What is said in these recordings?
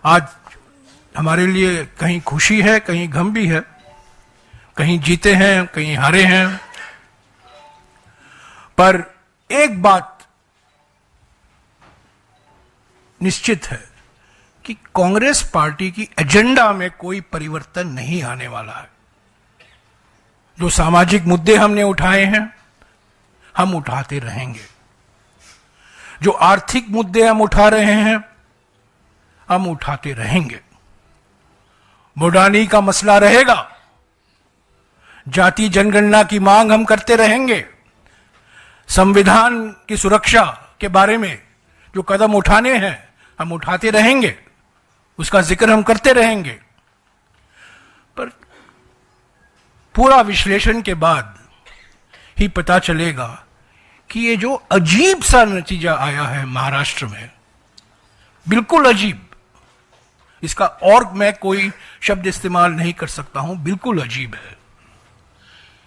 आज हमारे लिए कहीं खुशी है, कहीं गम भी है, कहीं जीते हैं, कहीं हारे हैं। पर एक बात निश्चित है कि कांग्रेस पार्टी की एजेंडा में कोई परिवर्तन नहीं आने वाला है। जो सामाजिक मुद्दे हमने उठाए हैं, हम उठाते रहेंगे। जो आर्थिक मुद्दे हम उठा रहे हैं, हम उठाते रहेंगे। मोडानी का मसला रहेगा, जाति जनगणना की मांग हम करते रहेंगे, संविधान की सुरक्षा के बारे में जो कदम उठाने हैं हम उठाते रहेंगे, उसका जिक्र हम करते रहेंगे। पर पूरा विश्लेषण के बाद ही पता चलेगा कि ये जो अजीब सा नतीजा आया है महाराष्ट्र में, बिल्कुल अजीब, इसका और मैं कोई शब्द इस्तेमाल नहीं कर सकता हूं, बिल्कुल अजीब है,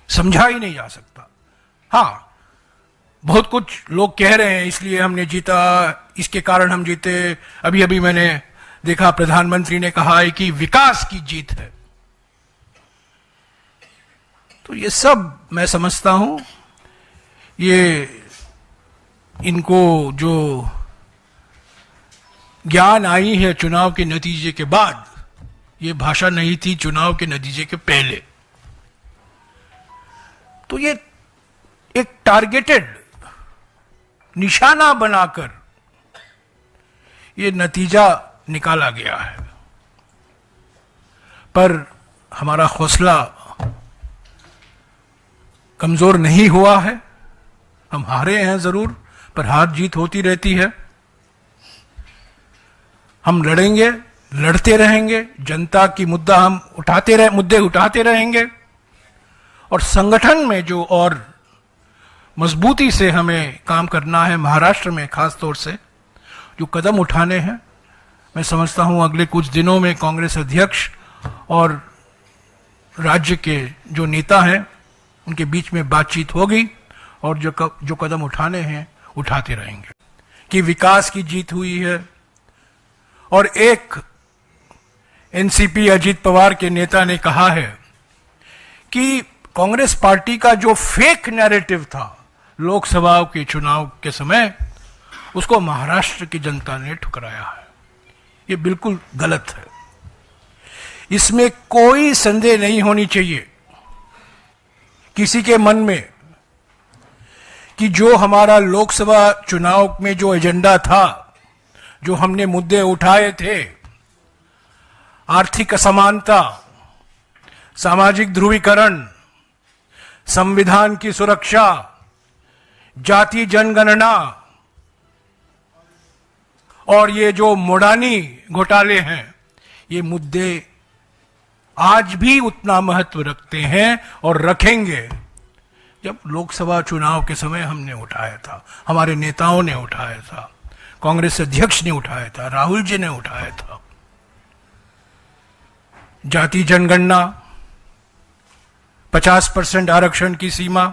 समझा ही नहीं जा सकता। हाँ, बहुत कुछ लोग कह रहे हैं इसलिए हमने जीता, इसके कारण हम जीते। अभी अभी मैंने देखा प्रधानमंत्री ने कहा है कि विकास की जीत है। तो ये सब मैं समझता हूं, ये इनको जो ज्ञान आई है चुनाव के नतीजे के बाद, ये भाषा नहीं थी चुनाव के नतीजे के पहले। तो ये एक टारगेटेड निशाना बनाकर ये नतीजा निकाला गया है। पर हमारा हौसला कमजोर नहीं हुआ है। हम हारे हैं जरूर, पर हार जीत होती रहती है। हम लड़ेंगे, लड़ते रहेंगे, जनता की मुद्दे उठाते रहेंगे। और संगठन में जो और मजबूती से हमें काम करना है, महाराष्ट्र में खास तौर से जो कदम उठाने हैं, मैं समझता हूं अगले कुछ दिनों में कांग्रेस अध्यक्ष और राज्य के जो नेता हैं उनके बीच में बातचीत होगी और जो कदम उठाने हैं उठाते रहेंगे। कि विकास की जीत हुई है। और एक एनसीपी अजीत पवार के नेता ने कहा है कि कांग्रेस पार्टी का जो फेक नैरेटिव था लोकसभा के चुनाव के समय, उसको महाराष्ट्र की जनता ने ठुकराया है। ये बिल्कुल गलत है, इसमें कोई संदेह नहीं होनी चाहिए किसी के मन में कि जो हमारा लोकसभा चुनाव में जो एजेंडा था, जो हमने मुद्दे उठाए थे, आर्थिक असमानता, सामाजिक ध्रुवीकरण, संविधान की सुरक्षा, जाति जनगणना और ये जो मोडानी घोटाले हैं, ये मुद्दे आज भी उतना महत्व रखते हैं और रखेंगे जब लोकसभा चुनाव के समय हमने उठाया था, हमारे नेताओं ने उठाया था, कांग्रेस अध्यक्ष ने उठाया था, राहुल जी ने उठाया था। जाति जनगणना, 50% आरक्षण की सीमा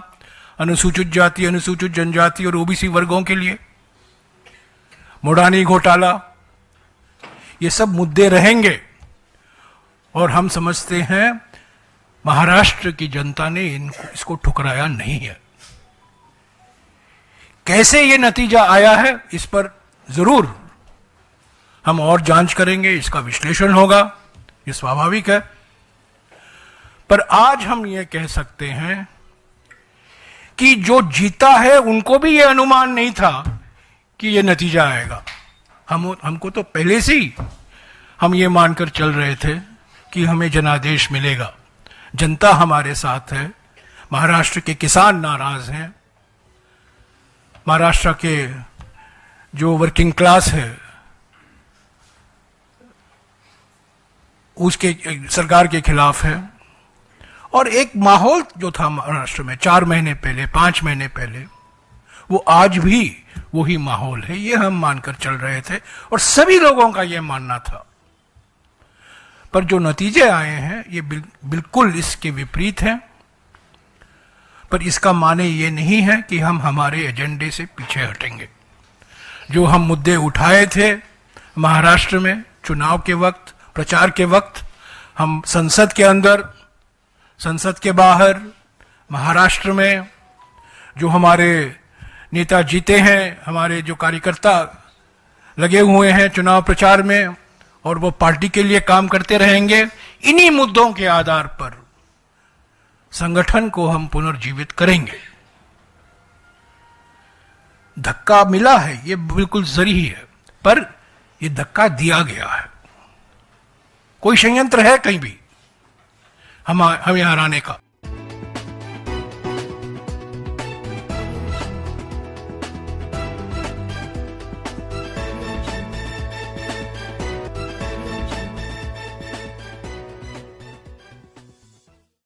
अनुसूचित जाति, अनुसूचित जनजाति और ओबीसी वर्गों के लिए, मोडानी घोटाला, ये सब मुद्दे रहेंगे। और हम समझते हैं महाराष्ट्र की जनता ने इसको ठुकराया नहीं है। कैसे ये नतीजा आया है, इस पर जरूर हम और जांच करेंगे, इसका विश्लेषण होगा, ये स्वाभाविक है। पर आज हम ये कह सकते हैं कि जो जीता है उनको भी ये अनुमान नहीं था कि ये नतीजा आएगा। हमको तो पहले से ही हम ये मानकर चल रहे थे कि हमें जनादेश मिलेगा, जनता हमारे साथ है, महाराष्ट्र के किसान नाराज हैं, महाराष्ट्र के जो वर्किंग क्लास है उसके सरकार के खिलाफ है। और एक माहौल जो था महाराष्ट्र में 4 महीने पहले, 5 महीने पहले, वो आज भी वही माहौल है, ये हम मानकर चल रहे थे और सभी लोगों का ये मानना था। पर जो नतीजे आए हैं ये बिल्कुल इसके विपरीत हैं। पर इसका माने ये नहीं है कि हम हमारे एजेंडे से पीछे हटेंगे। जो हम मुद्दे उठाए थे महाराष्ट्र में, चुनाव के वक्त, प्रचार के वक्त हम संसद के अंदर, संसद के बाहर, महाराष्ट्र में जो हमारे नेता जीते हैं, हमारे जो कार्यकर्ता लगे हुए हैं चुनाव प्रचार में और वो पार्टी के लिए काम करते रहेंगे, इन्हीं मुद्दों के आधार पर संगठन को हम पुनर्जीवित करेंगे। धक्का मिला है, ये बिल्कुल जरूरी है, पर ये धक्का दिया गया है। कोई संयंत्र है कहीं भी हमें हराने का?